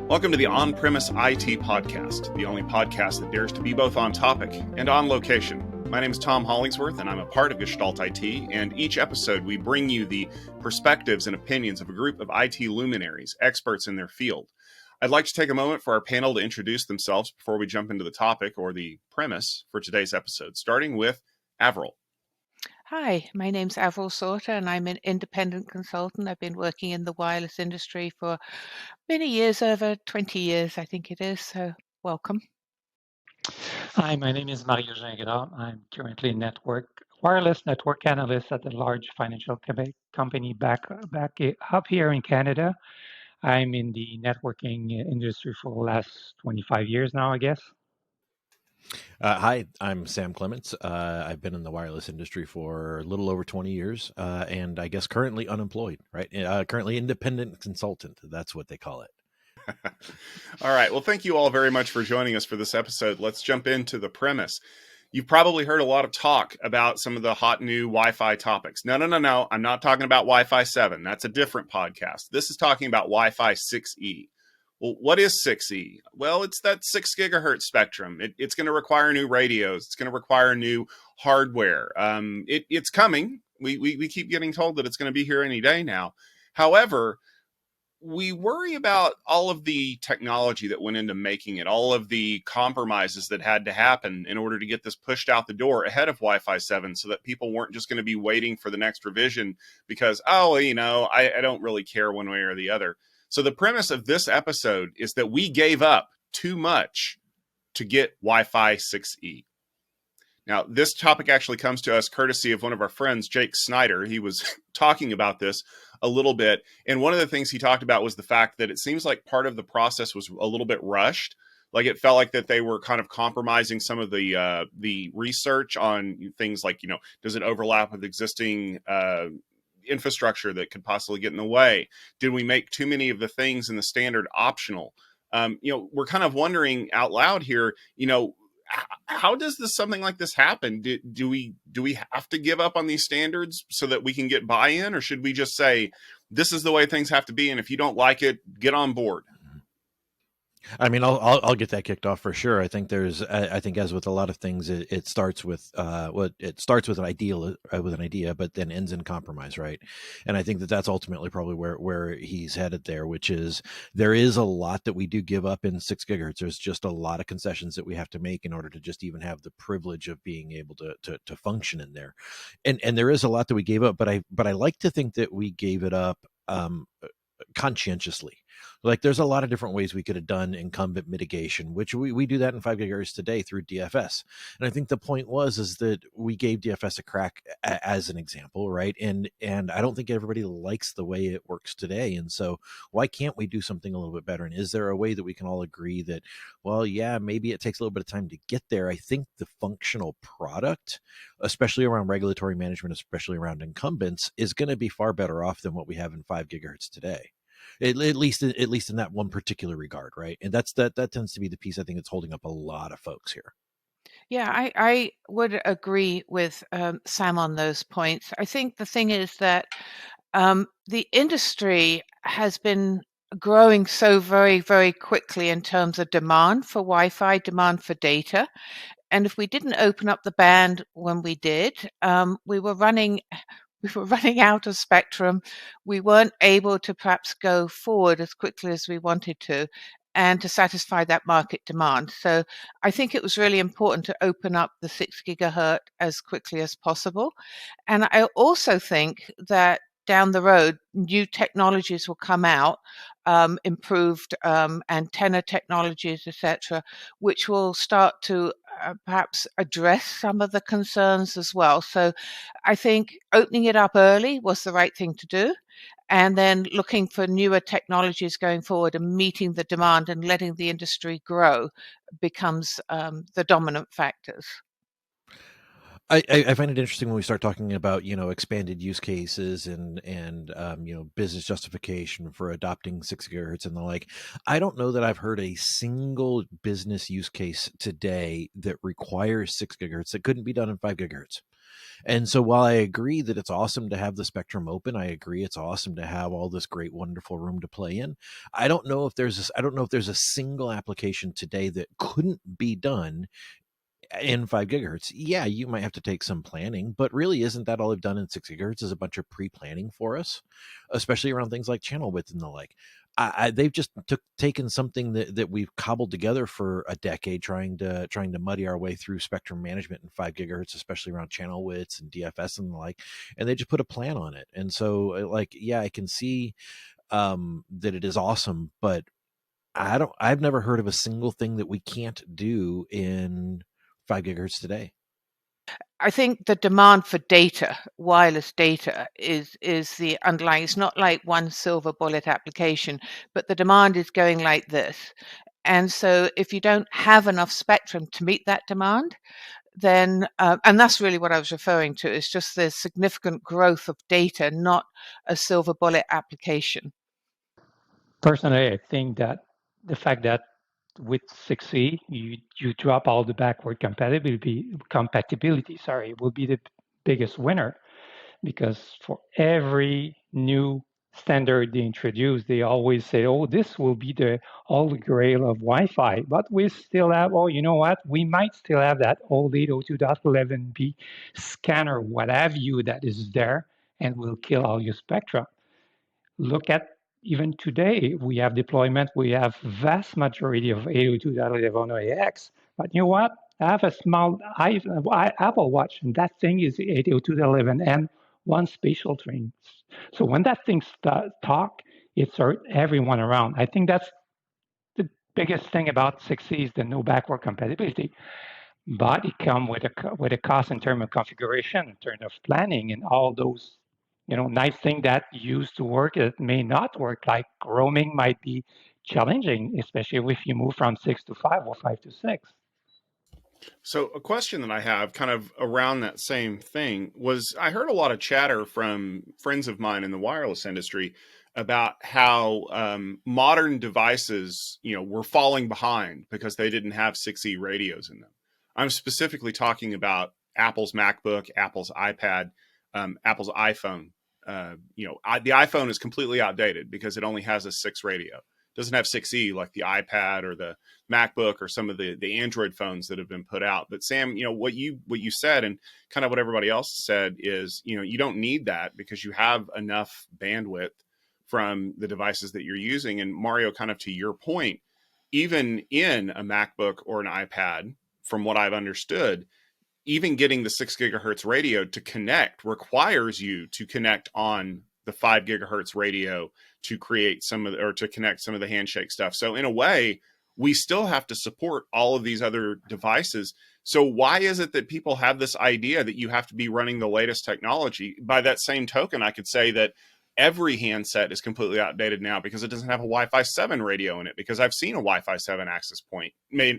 Welcome to the On-Premise IT Podcast, the only podcast that dares to be both on topic and on location. My name is Tom Hollingsworth, and I'm a part of Gestalt IT, and each episode we bring you the perspectives and opinions of a group of IT luminaries, experts in their field. I'd like to take a moment for our panel to introduce themselves before we jump into the topic or the premise for today's episode, starting with Avril. Hi, my name's Avril Salter, and I'm an independent consultant. I've been working in the wireless industry for many years, over 20 years, I think it is. So welcome. Hi, my name is Mario Gingras. I'm currently wireless network analyst at a large financial company back up here in Canada. I'm in the networking industry for the last 25 years now, I guess. Hi, I'm Sam Clements. I've been in the wireless industry for a little over 20 years, and I guess currently unemployed, right? Currently independent consultant. That's what they call it. All right. Well, thank you all very much for joining us for this episode. Let's jump into the premise. You've probably heard a lot of talk about some of the hot new Wi-Fi topics. No. I'm not talking about Wi-Fi 7. That's a different podcast. This is talking about Wi-Fi 6E. Well, what is 6E? Well, it's that 6 gigahertz spectrum. It's going to require new radios. It's going to require new hardware. It's coming. We keep getting told that it's going to be here any day now. However, we worry about all of the technology that went into making it, all of the compromises that had to happen in order to get this pushed out the door ahead of Wi-Fi 7 so that people weren't just going to be waiting for the next revision because, I don't really care one way or the other. So the premise of this episode is that we gave up too much to get Wi-Fi 6E. Now, this topic actually comes to us courtesy of one of our friends, Jake Snyder. He was talking about this a little bit. And one of the things he talked about was the fact that it seems like part of the process was a little bit rushed. Like it felt like that they were kind of compromising some of the research on things like, does it overlap with existing infrastructure that could possibly get in the way? Did we make too many of the things in the standard optional? We're kind of wondering out loud here, how does something like this happen? Do we have to give up on these standards so that we can get buy-in, or should we just say this is the way things have to be, and if you don't like it, get on board? I mean, I'll get that kicked off for sure. I think I think as with a lot of things, it starts with it starts with an idea, but then ends in compromise, right? And I think that's ultimately probably where he's headed there, which is there is a lot that we do give up in 6 gigahertz. There's just a lot of concessions that we have to make in order to just even have the privilege of being able to function in there, and there is a lot that we gave up. But I like to think that we gave it up conscientiously. Like there's a lot of different ways we could have done incumbent mitigation, which we do that in 5 gigahertz today through DFS. And I think the point is that we gave DFS a crack as an example, right? And I don't think everybody likes the way it works today. And so why can't we do something a little bit better? And is there a way that we can all agree that, well, yeah, maybe it takes a little bit of time to get there. I think the functional product, especially around regulatory management, especially around incumbents, is going to be far better off than what we have in 5 gigahertz today. At least in that one particular regard, right? And that tends to be the piece I think that's holding up a lot of folks here. Yeah, I would agree with Sam on those points. I think the thing is that the industry has been growing so very, very quickly in terms of demand for Wi-Fi, demand for data. And if we didn't open up the band when we did, we were running out of spectrum. We weren't able to perhaps go forward as quickly as we wanted to and to satisfy that market demand. So I think it was really important to open up the 6 gigahertz as quickly as possible. And I also think that down the road, new technologies will come out, improved antenna technologies, etc., which will start to perhaps address some of the concerns as well. So I think opening it up early was the right thing to do. And then looking for newer technologies going forward and meeting the demand and letting the industry grow becomes the dominant factors. I find it interesting when we start talking about expanded use cases and business justification for adopting 6 gigahertz and the like. I don't know that I've heard a single business use case today that requires 6 gigahertz that couldn't be done in 5 gigahertz. And so while I agree that it's awesome to have the spectrum open, I agree it's awesome to have all this great, wonderful room to play in. I don't know if there's a single application today that couldn't be done in 5 gigahertz. Yeah, you might have to take some planning, but really, isn't that all they've done in 6 gigahertz is a bunch of pre-planning for us, especially around things like channel width and the like. They've just taken something that we've cobbled together for a decade, trying to muddy our way through spectrum management in 5 gigahertz, especially around channel widths and DFS and the like, and they just put a plan on it. And so, yeah, I can see that it is awesome, but I've never heard of a single thing that we can't do in 5 gigahertz today. I think the demand for data, wireless data, is the underlying. It's not like one silver bullet application, but the demand is going like this. And so if you don't have enough spectrum to meet that demand, then, and that's really what I was referring to, it's just the significant growth of data, not a silver bullet application. Personally, I think that the fact that with 6E, you drop all the backward compatibility, will be the biggest winner, because for every new standard they introduce, they always say, oh, this will be the holy grail of Wi-Fi. But we still have, oh, you know what? We might still have that old 802.11b scanner, what have you, that is there and will kill all your spectrum. Look at even today, we have deployment, we have vast majority of 802.11ax, but you know what? I have a small Apple Watch, and that thing is 802.11n, one spatial train. So when that thing talk, it's everyone around. I think that's the biggest thing about 6E is the no backward compatibility. But it comes with a cost in terms of configuration, in terms of planning, and all those nice things that used to work that may not work. Like roaming might be challenging, especially if you move from 6 to 5 or 5 to 6. So a question that I have kind of around that same thing was I heard a lot of chatter from friends of mine in the wireless industry about how modern devices, were falling behind because they didn't have 6E radios in them. I'm specifically talking about Apple's MacBook, Apple's iPad, Apple's iPhone. The iPhone is completely outdated because it only has a 6 radio. It doesn't have 6E like the iPad or the MacBook or some of the Android phones that have been put out. But Sam, what you said and kind of what everybody else said is, you don't need that because you have enough bandwidth from the devices that you're using. And Mario, kind of to your point, even in a MacBook or an iPad, from what I've understood, even getting the 6 gigahertz radio to connect requires you to connect on the 5 gigahertz radio to create to connect some of the handshake stuff. So in a way, we still have to support all of these other devices. So why is it that people have this idea that you have to be running the latest technology? By that same token, I could say that every handset is completely outdated now because it doesn't have a Wi-Fi 7 radio in it, because I've seen a Wi-Fi 7 access point.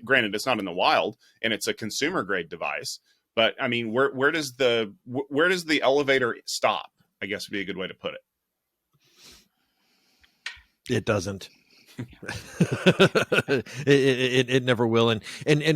Granted, it's not in the wild and it's a consumer grade device, but I mean, where does the elevator stop? I guess would be a good way to put it. It doesn't. it never will, and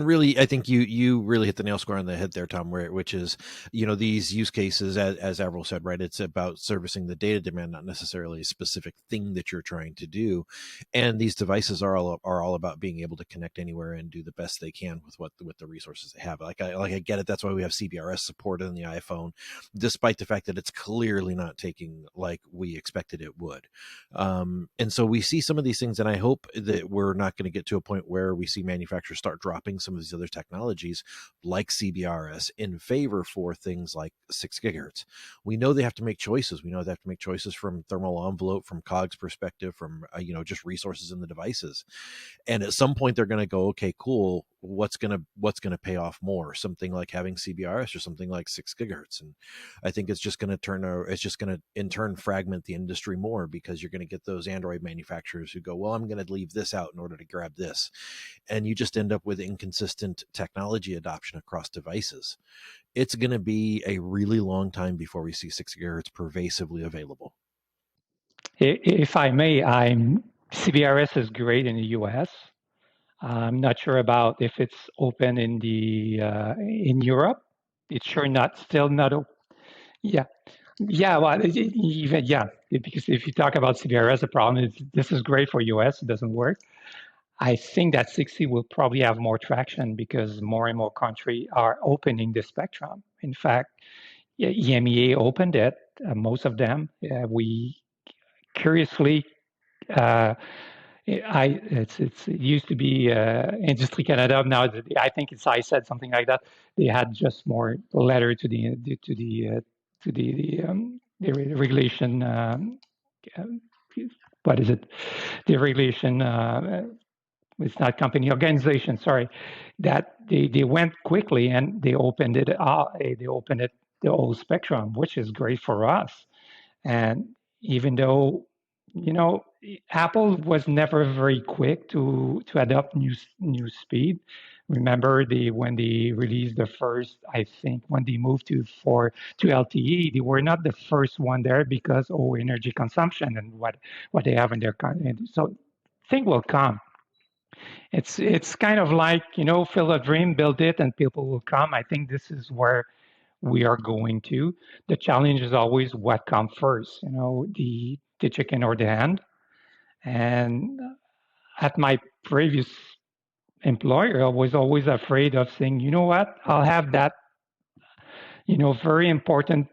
really, I think you really hit the nail square on the head there, Tom. Which is, these use cases, as Avril said, right? It's about servicing the data demand, not necessarily a specific thing that you're trying to do. And these devices are all about being able to connect anywhere and do the best they can with the resources they have. Like I get it. That's why we have CBRS support in the iPhone, despite the fact that it's clearly not taking like we expected it would. And so we see some of these things, and I hope that we're not going to get to a point where we see manufacturers start dropping some of these other technologies like CBRS in favor for things like 6 gigahertz. We know they have to make choices. We know they have to make choices from thermal envelope, from COGS perspective, from just resources in the devices. And at some point they're going to go, okay, cool. What's going to pay off more? Something like having CBRS or something like 6 gigahertz. And I think it's just going to in turn fragment the industry more, because you're going to get those Android manufacturers who go, well, I'm going to leave this out in order to grab this. And you just end up with inconsistent technology adoption across devices. It's going to be a really long time before we see 6 gigahertz pervasively available. If I may, CBRS is great in the US. I'm not sure about if it's open in Europe. it's sure not still not. Yeah, yeah. Well, even because if you talk about CBRS, the problem is this is great for US. It doesn't work. I think that 6E will probably have more traction because more and more countries are opening the spectrum. In fact, EMEA opened it, most of them. We curiously, it used to be Industry Canada. Now I think I said something like that. They had just more letter to the regulation. What is it? The regulation. It's not company organization. Sorry, that they went quickly and they opened it. They opened it the whole spectrum, which is great for us. And even though, you know, Apple was never very quick to adopt new speed. Remember when they released the first, I think when they moved to LTE, they were not the first one there because energy consumption and what they have in their so thing will come. It's kind of like, fill a dream, build it, and people will come. I think this is where we are going to. The challenge is always what comes first, the chicken or the hen. And at my previous employer, I was always afraid of saying, you know what, I'll have that, very important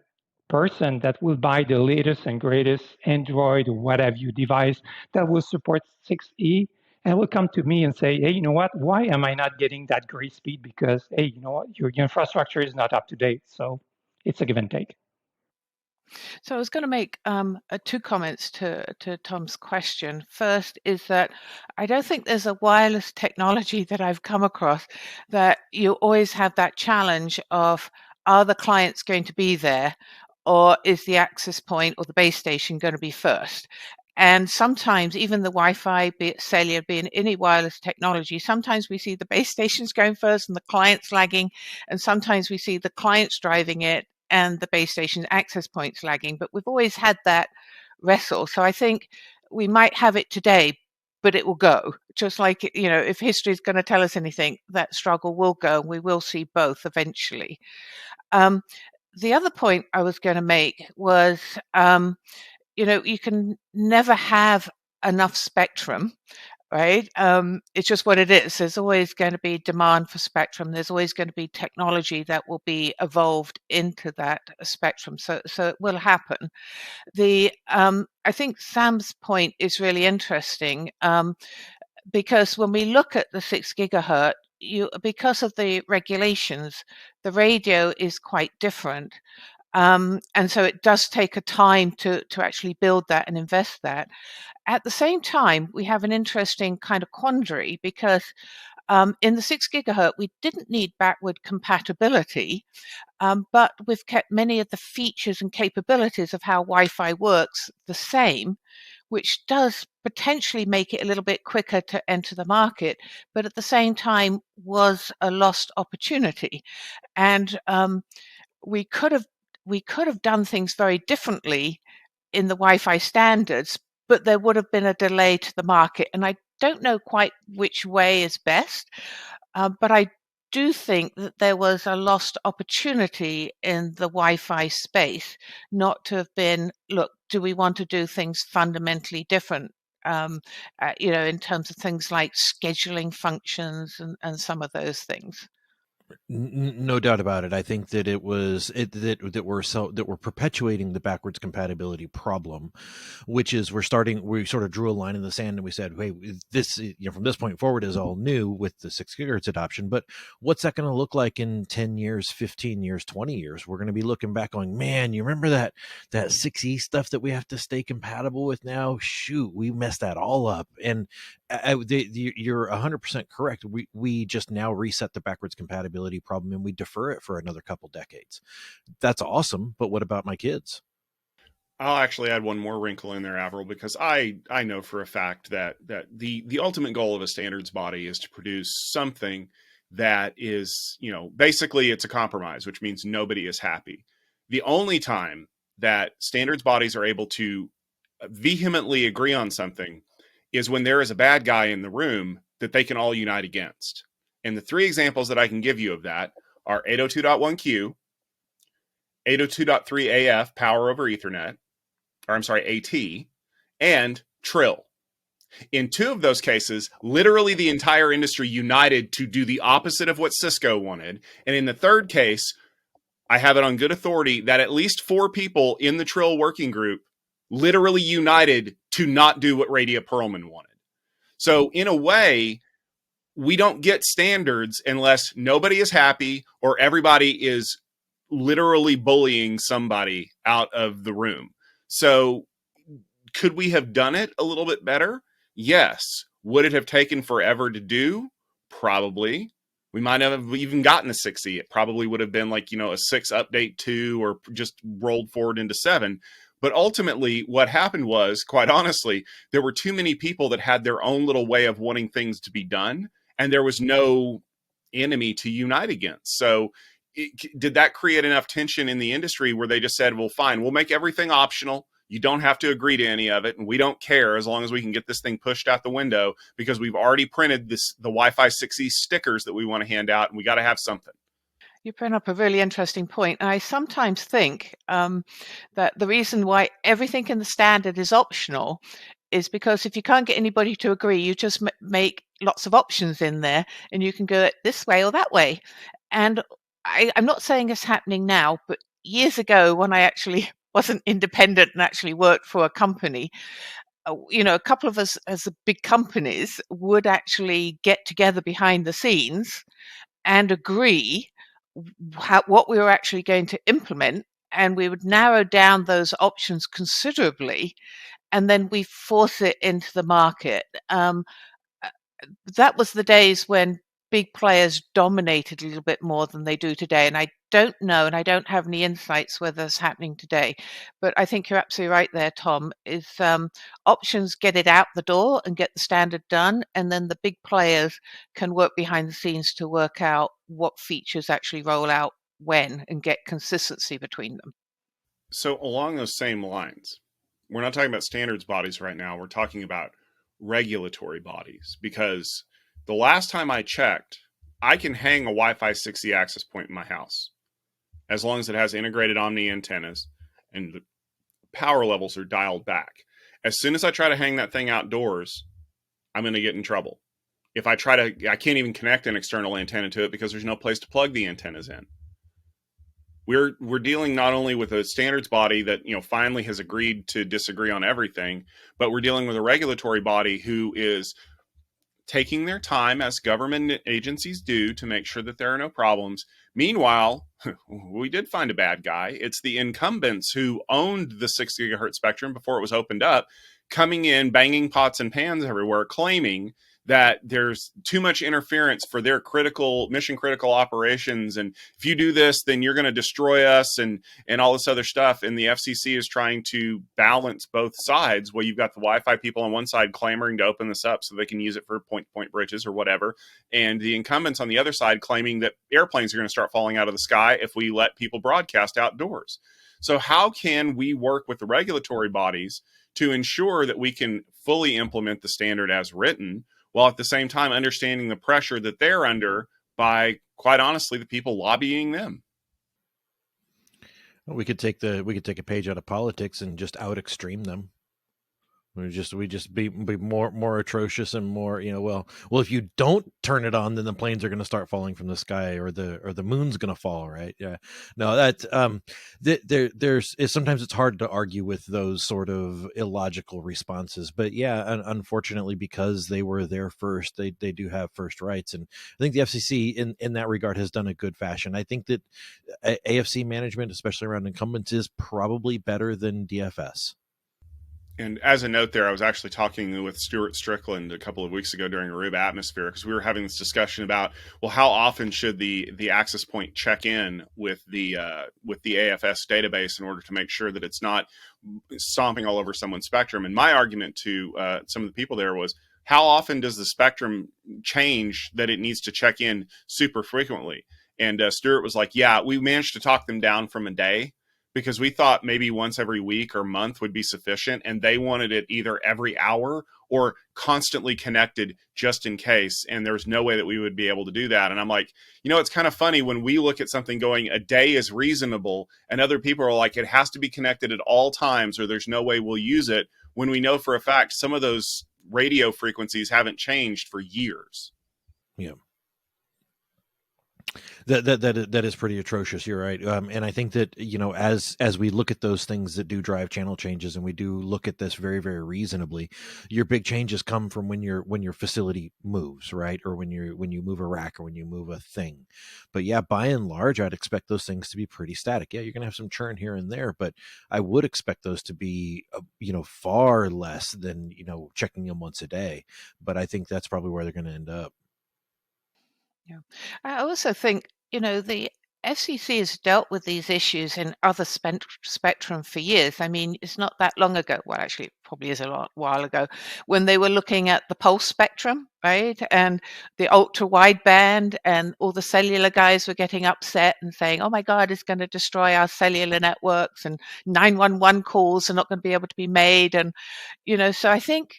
person that will buy the latest and greatest Android or what have you device that will support 6E and will come to me and say, hey, you know what? Why am I not getting that great speed? Because, hey, you know what? Your infrastructure is not up to date. So it's a give and take. So I was going to make two comments to Tom's question. First is that I don't think there's a wireless technology that I've come across that you always have that challenge of, are the clients going to be there, or is the access point or the base station going to be first? And sometimes even the Wi-Fi, be it cellular, be it any wireless technology, sometimes we see the base stations going first and the clients lagging, and sometimes we see the clients driving it and the base station access points lagging. But we've always had that wrestle. So I think we might have it today, but it will go. Just like, if history is going to tell us anything, that struggle will go. We will see both eventually. The other point I was going to make was, you can never have enough spectrum, right? It's just what it is. There's always going to be demand for spectrum. There's always going to be technology that will be evolved into that spectrum. So it will happen. I think Sam's point is really interesting, because when we look at the 6 gigahertz, because of the regulations, the radio is quite different. And so it does take a time to actually build that and invest that. At the same time, we have an interesting kind of quandary because in the 6 gigahertz, we didn't need backward compatibility, but we've kept many of the features and capabilities of how Wi-Fi works the same, which does potentially make it a little bit quicker to enter the market, but at the same time was a lost opportunity. And we could have done things very differently in the Wi-Fi standards, but there would have been a delay to the market. And I don't know quite which way is best, but I do think that there was a lost opportunity in the Wi-Fi space not to have been, look, do we want to do things fundamentally different? In terms of things like scheduling functions and some of those things. No doubt about it. I think that that we're perpetuating the backwards compatibility problem, which is we sort of drew a line in the sand and we said, hey, this, from this point forward is all new with the 6 gigahertz adoption, but what's that going to look like in 10 years, 15 years, 20 years? We're going to be looking back going, man, you remember that 6E stuff that we have to stay compatible with now? Shoot, we messed that all up. And you're 100% correct. We just now reset the backwards compatibility problem and we defer it for another couple decades. That's awesome, but what about my kids? I'll actually add one more wrinkle in there, Avril, because I know for a fact that the ultimate goal of a standards body is to produce something that is, basically it's a compromise, which means nobody is happy. The only time that standards bodies are able to vehemently agree on something is when there is a bad guy in the room that they can all unite against. And the three examples that I can give you of that are 802.1q, 802.3 AF, power over Ethernet, or I'm sorry, AT, and Trill. In 2 of those cases, literally the entire industry united to do the opposite of what Cisco wanted. And in the 3rd case, I have it on good authority that at least 4 people in the Trill working group literally united to not do what Radia Perlman wanted. So in a way, we don't get standards unless nobody is happy or everybody is literally bullying somebody out of the room. So could we have done it a little bit better? Yes. Would it have taken forever to do? Probably. We might have even gotten a 6E. It probably would have been like, a 6 update 2 or just rolled forward into 7. But ultimately, what happened was, quite honestly, there were too many people that had their own little way of wanting things to be done, and there was no enemy to unite against. So did that create enough tension in the industry where they just said, well, fine, we'll make everything optional. You don't have to agree to any of it, and we don't care as long as we can get this thing pushed out the window because we've already printed the Wi-Fi 6E stickers that we want to hand out, and we got to have something. You bring up a really interesting point. I sometimes think that the reason why everything in the standard is optional is because if you can't get anybody to agree, you just make lots of options in there, and you can go it this way or that way. And I'm not saying it's happening now, but years ago when I actually wasn't independent and actually worked for a company, a couple of us as big companies would actually get together behind the scenes and agree what we were actually going to implement, and we would narrow down those options considerably, and then we force it into the market. That was the days when big players dominated a little bit more than they do today. And I don't know, and I don't have any insights whether it's happening today. But I think you're absolutely right there, Tom, is options get it out the door and get the standard done. And then the big players can work behind the scenes to work out what features actually roll out when and get consistency between them. So along those same lines, we're not talking about standards bodies right now. We're talking about regulatory bodies, because the last time I checked, I can hang a Wi-Fi 6E access point in my house as long as it has integrated Omni antennas and the power levels are dialed back. As soon as I try to hang that thing outdoors, I'm going to get in trouble. If I can't even connect an external antenna to it because there's no place to plug the antennas in. We're dealing not only with a standards body that finally has agreed to disagree on everything, but we're dealing with a regulatory body who is taking their time, as government agencies do, to make sure that there are no problems. Meanwhile, we did find a bad guy. It's the incumbents who owned the 6 gigahertz spectrum before it was opened up, coming in, banging pots and pans everywhere, claiming that there's too much interference for their mission critical operations. And if you do this, then you're going to destroy us and all this other stuff. And the FCC is trying to balance both sides. Well, you've got the Wi-Fi people on one side clamoring to open this up so they can use it for point-to-point bridges or whatever. And the incumbents on the other side claiming that airplanes are going to start falling out of the sky if we let people broadcast outdoors. So how can we work with the regulatory bodies to ensure that we can fully implement the standard as written, while at the same time understanding the pressure that they're under by, quite honestly, the people lobbying them? We could take a page out of politics and just out extreme them. We just be more atrocious and more, well, if you don't turn it on, then the planes are going to start falling from the sky, or the moon's going to fall, right? Yeah. No, that's sometimes it's hard to argue with those sort of illogical responses, but yeah, unfortunately, because they were there first, they do have first rights, and I think the FCC in that regard has done a good fashion. I think that AFC management, especially around incumbents, is probably better than DFS. And as a note there, I was actually talking with Stuart Strickland a couple of weeks ago during Aruba Atmosphere, because we were having this discussion about, well, how often should the access point check in with the AFS database in order to make sure that it's not stomping all over someone's spectrum. And my argument to some of the people there was, how often does the spectrum change that it needs to check in super frequently? And Stuart was like, yeah, we managed to talk them down from a day, because we thought maybe once every week or month would be sufficient, and they wanted it either every hour or constantly connected just in case. And there's no way that we would be able to do that. And I'm like, it's kind of funny when we look at something going a day is reasonable and other people are like, it has to be connected at all times or there's no way we'll use it, when we know for a fact some of those radio frequencies haven't changed for years. Yeah. That is pretty atrocious. You're right, and I think that as we look at those things that do drive channel changes, and we do look at this very, very reasonably, your big changes come from when your facility moves, right, or when you move a rack or when you move a thing. But yeah, by and large, I'd expect those things to be pretty static. Yeah, you're going to have some churn here and there, but I would expect those to be far less than checking them once a day. But I think that's probably where they're going to end up. Yeah. I also think, the FCC has dealt with these issues in other spectrum for years. I mean, it's not that long ago. Well, actually, it probably is a while ago when they were looking at the pulse spectrum, right? And the ultra wideband, and all the cellular guys were getting upset and saying, oh my God, it's going to destroy our cellular networks and 911 calls are not going to be able to be made. And, so I think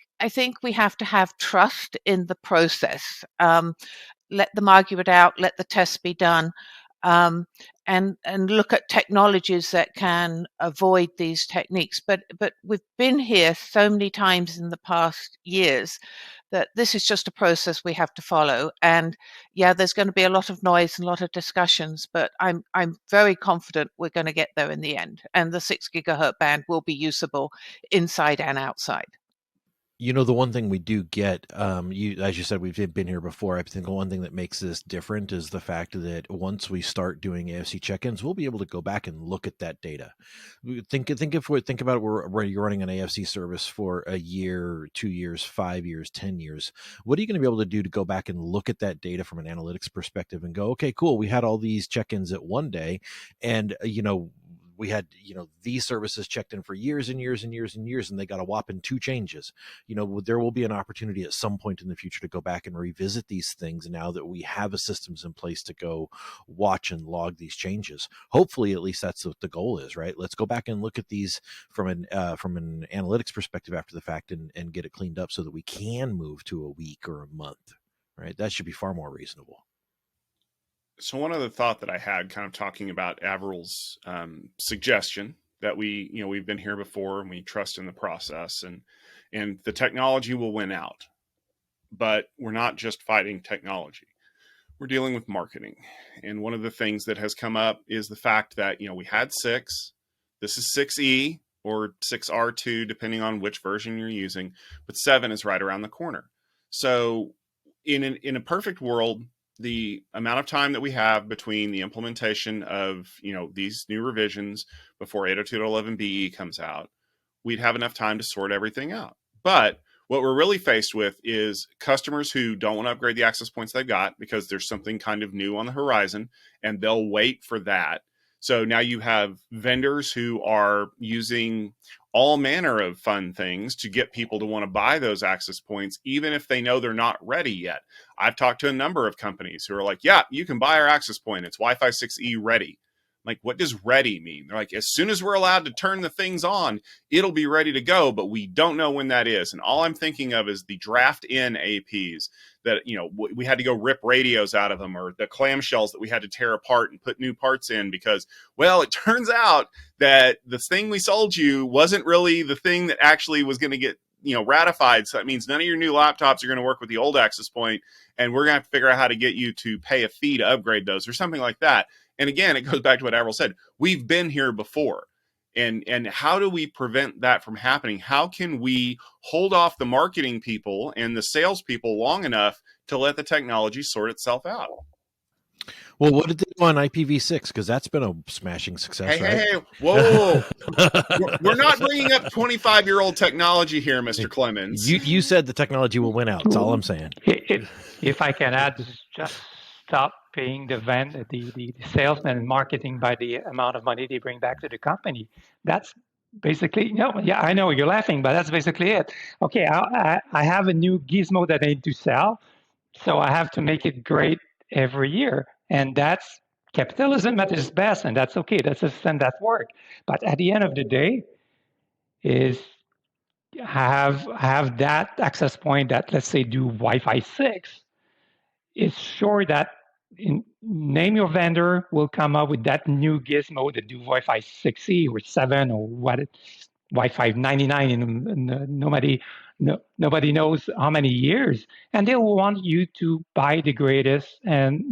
we have to have trust in the process. Let them argue it out, let the tests be done, and look at technologies that can avoid these techniques. But we've been here so many times in the past years that this is just a process we have to follow. And yeah, there's going to be a lot of noise and a lot of discussions, but I'm very confident we're going to get there in the end. And the 6 gigahertz band will be usable inside and outside. The one thing we do get, as you said, we've been here before. I think the one thing that makes this different is the fact that once we start doing AFC check-ins, we'll be able to go back and look at that data. Think about it, where you're running an AFC service for a year, 2 years, 5 years, 10 years. What are you going to be able to do to go back and look at that data from an analytics perspective and go, okay, cool, we had all these check-ins at one day, and we had these services checked in for years and years and years and years, and they got a whopping 2 changes. There will be an opportunity at some point in the future to go back and revisit these things now that we have a systems in place to go watch and log these changes. Hopefully, at least that's what the goal is, right? Let's go back and look at these from an analytics perspective after the fact and get it cleaned up so that we can move to a week or a month, right? That should be far more reasonable. So one other thought that I had, kind of talking about Avril's suggestion that we've been here before and we trust in the process, and the technology will win out, but we're not just fighting technology. We're dealing with marketing. And one of the things that has come up is the fact that, we had 6, this is 6E or 6R2, depending on which version you're using, but 7 is right around the corner. So in a perfect world, the amount of time that we have between the implementation of these new revisions before 802.11be comes out, we'd have enough time to sort everything out. But what we're really faced with is customers who don't want to upgrade the access points they've got because there's something kind of new on the horizon, and they'll wait for that. So now you have vendors who are using all manner of fun things to get people to want to buy those access points, even if they know they're not ready yet. I've talked to a number of companies who are like, yeah, you can buy our access point. It's Wi-Fi 6E ready. Like, what does ready mean? They're like, as soon as we're allowed to turn the things on, it'll be ready to go, but we don't know when that is. And all I'm thinking of is the draft in APs that, we had to go rip radios out of them, or the clamshells that we had to tear apart and put new parts in because, well, it turns out that the thing we sold you wasn't really the thing that actually was going to get ratified. So that means none of your new laptops are going to work with the old access point, and we're going to have to figure out how to get you to pay a fee to upgrade those or something like that. And again, it goes back to what Avril said. We've been here before. And how do we prevent that from happening? How can we hold off the marketing people and the sales people long enough to let the technology sort itself out? Well, what did they do on IPv6? Because that's been a smashing success, right? Hey, whoa. We're not bringing up 25-year-old technology here, Mr. Clements. You said the technology will win out. That's all I'm saying. If I can add, just stop paying the salesman and marketing by the amount of money they bring back to the company. That's basically, yeah, I know you're laughing, but that's basically it. Okay, I have a new gizmo that I need to sell, so I have to make it great every year. And that's capitalism at its best, and that's okay. That's a system that works. But at the end of the day, is have that access point that, let's say, do Wi-Fi 6, is sure that name your vendor will come up with that new gizmo that do Wi-Fi 6E or 7 or what Wi-Fi 99 and nobody knows how many years, and they will want you to buy the greatest and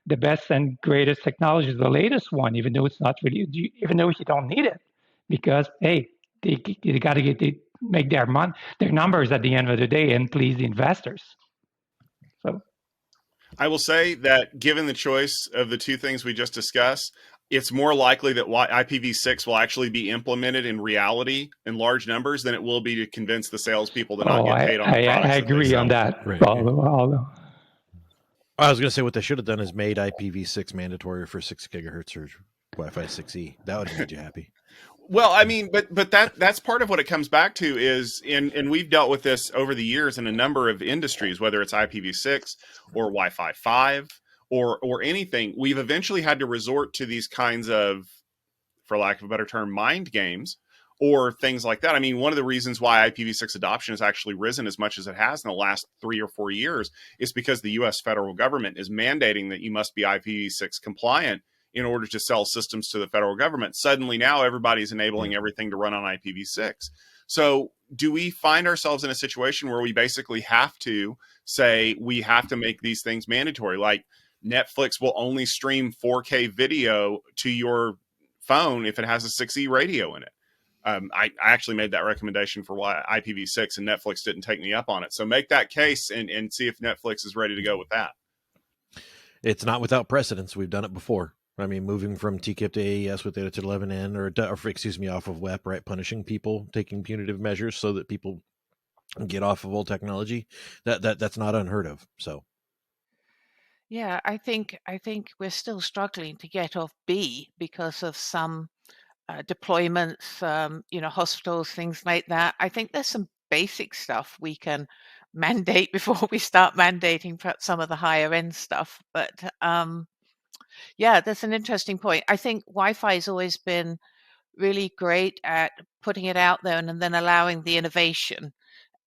the best and greatest technology, the latest one, even though it's not really, even though you don't need it, because hey, they got to make their numbers at the end of the day and please the investors. So I will say that given the choice of the two things we just discussed, it's more likely that IPv6 will actually be implemented in reality in large numbers than it will be to convince the salespeople to not get paid on the products. I agree on that. Right. I was going to say what they should have done is made IPv6 mandatory for 6 gigahertz or Wi-Fi 6E. That would have made you happy. Well, I mean, but that's part of what it comes back to is, and we've dealt with this over the years in a number of industries, whether it's IPv6 or Wi-Fi 5 or anything, we've eventually had to resort to these kinds of, for lack of a better term, mind games or things like that. I mean, one of the reasons why IPv6 adoption has actually risen as much as it has in the last 3 or 4 years is because the U.S. federal government is mandating that you must be IPv6 compliant in order to sell systems to the federal government. Suddenly now everybody's enabling everything to run on IPv6. So do we find ourselves in a situation where we basically have to say we have to make these things mandatory? Like Netflix will only stream 4K video to your phone if it has a 6E radio in it. I actually made that recommendation for IPv6 and Netflix didn't take me up on it. So make that case and see if Netflix is ready to go with that. It's not without precedence. We've done it before. I mean, moving from TKIP to AES with data to 11N or excuse me, off of WEP, right? Punishing people, taking punitive measures so that people get off of old technology. That's not unheard of. So, Yeah, I think we're still struggling to get off B because of some deployments, hospitals, things like that. I think there's some basic stuff we can mandate before we start mandating perhaps some of the higher end stuff. But yeah, that's an interesting point. I think Wi-Fi has always been really great at putting it out there and then allowing the innovation.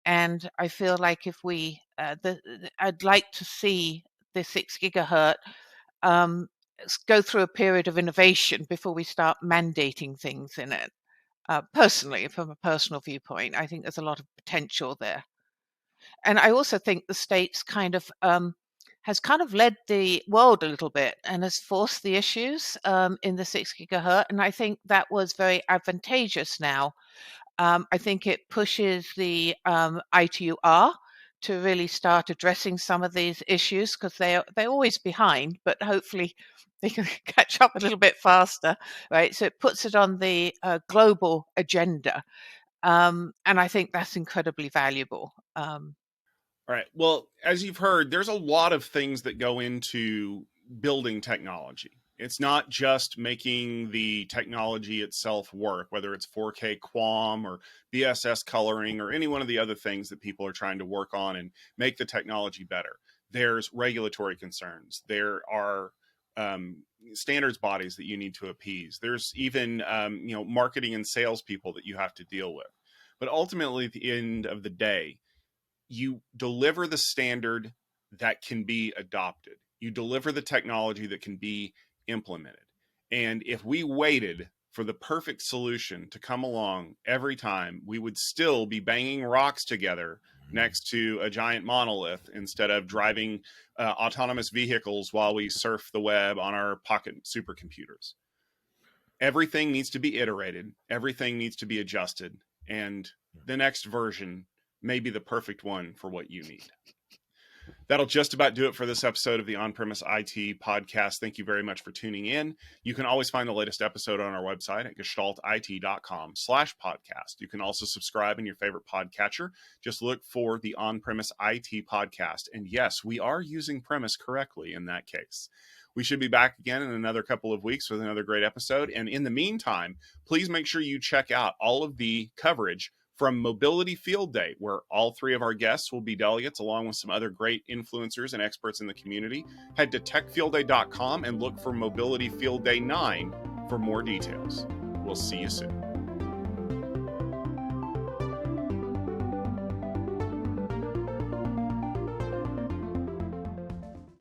And I feel like if we, I'd like to see the 6 gigahertz go through a period of innovation before we start mandating things in it. Personally, from a personal viewpoint, I think there's a lot of potential there. And I also think the States has kind of led the world a little bit and has forced the issues in the 6 gigahertz. And I think that was very advantageous now. I think it pushes the ITUR to really start addressing some of these issues because they're always behind, but hopefully they can catch up a little bit faster, right? So it puts it on the global agenda. And I think that's incredibly valuable. All right. Well, as you've heard, there's a lot of things that go into building technology. It's not just making the technology itself work, whether it's 4K QAM or BSS coloring or any one of the other things that people are trying to work on and make the technology better. There's regulatory concerns. There are standards bodies that you need to appease. There's even marketing and sales people that you have to deal with. But ultimately, at the end of the day, you deliver the standard that can be adopted. You deliver the technology that can be implemented. And if we waited for the perfect solution to come along every time, we would still be banging rocks together next to a giant monolith instead of driving autonomous vehicles while we surf the web on our pocket supercomputers. Everything needs to be iterated. Everything needs to be adjusted. And the next version may be the perfect one for what you need. That'll just about do it for this episode of the On-Premise IT podcast. Thank you very much for tuning in. You can always find the latest episode on our website at gestaltit.com/podcast. You can also subscribe in your favorite podcatcher. Just look for the On-Premise IT podcast. And yes, we are using premise correctly in that case. We should be back again in another couple of weeks with another great episode. And in the meantime, please make sure you check out all of the coverage from Mobility Field Day, where all 3 of our guests will be delegates, along with some other great influencers and experts in the community. Head to techfieldday.com and look for Mobility Field Day 9 for more details. We'll see you soon.